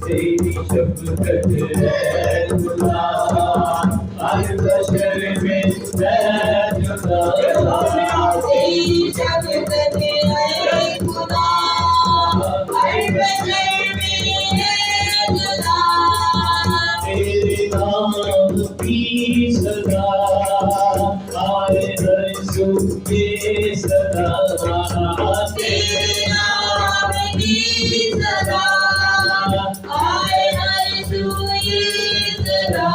तेरी शफकत है खुदा, हर बशर में है जुदा। तेरी शफकत है खुदा, हर बशर में है जुदा। तेरे नाम की सदा आए हर सुबह सदा। तेरे नाम की सदा आए हर सूए सदा।